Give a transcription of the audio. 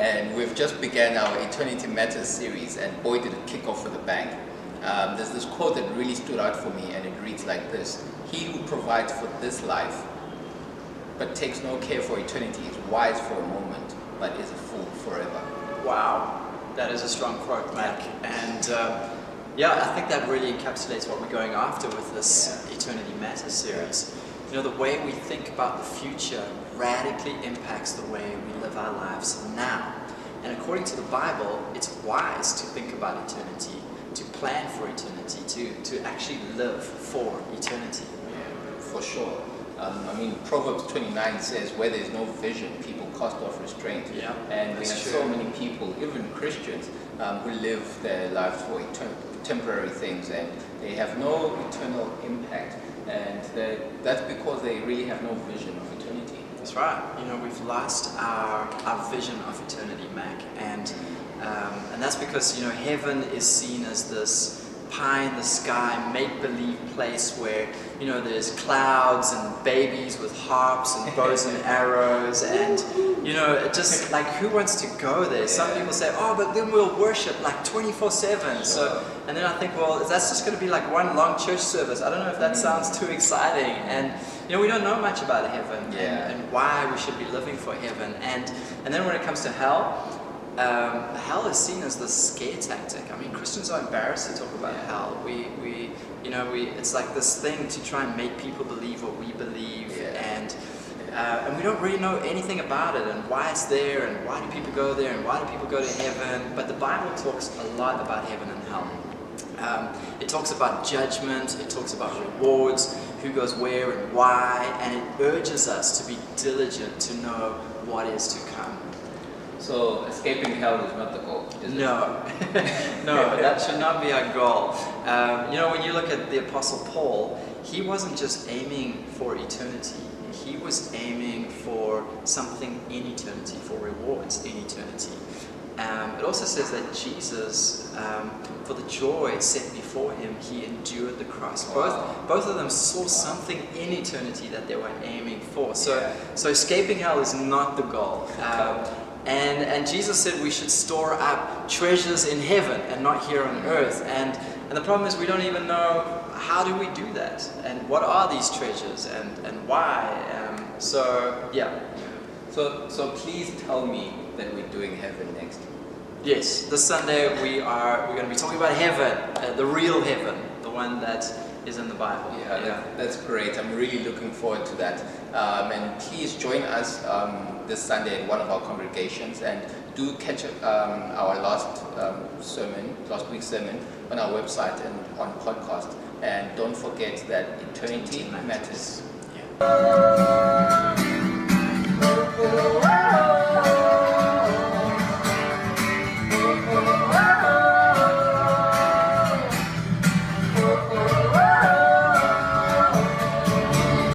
and we've just began our Eternity Matters series, and boy did it kick off with a bang. There's this quote that really stood out for me, and it reads like this: "He who provides for this life but takes no care for eternity is wise for a moment, but is a fool forever." Wow, that is a strong quote, Mac. And yeah, I think that really encapsulates what we're going after with this Eternity Matters series. You know, the way we think about the future radically impacts the way we live our lives now. And according to the Bible, it's wise to think about eternity, to plan for eternity, to actually live for eternity. Yeah, for sure. I mean, Proverbs 29 says, "Where there's no vision, people cast off restraint." Yeah, and we have true. so many people, even Christians, who live their lives for temporary things, and they have no eternal impact. And that's because they really have no vision of eternity. That's right. You know, we've lost our vision of eternity, Mac, and that's because, you know, heaven is seen as this pie in the sky, make-believe place where, you know, there's clouds and babies with harps and bows and arrows, and, you know, it just like, who wants to go there? Some people say, oh, but then we'll worship like 24/7. So, and then I think, well, that's just going to be like one long church service. I don't know if that sounds too exciting. And, you know, we don't know much about heaven and why we should be living for heaven. And then when it comes to hell, hell is seen as this scare tactic. I mean, Christians are embarrassed to talk about hell. It's like this thing to try and make people believe what we believe, and we don't really know anything about it and why it's there and why do people go there and why do people go to heaven. But the Bible talks a lot about heaven and hell. It talks about judgment, it talks about rewards, who goes where and why, and it urges us to be diligent to know what is to come. So escaping hell is not the goal, is it? No, no, that should not be our goal. You know, when you look at the Apostle Paul, he wasn't just aiming for eternity. He was aiming for something in eternity, for rewards in eternity. It also says that Jesus, for the joy set before him, he endured the cross. Both of them saw something in eternity that they were aiming for. So escaping hell is not the goal. And Jesus said we should store up treasures in heaven and not here on earth. And the problem is we don't even know how do we do that, and what are these treasures, and why. So please tell me that we're doing heaven next. Yes, this Sunday we're going to be talking about heaven, the real heaven, the one that is in the Bible. That's great. I'm really looking forward to that. And please join us this Sunday in one of our congregations, and do catch our last week's sermon on our website and on podcast. And don't forget that eternity matters. Yeah.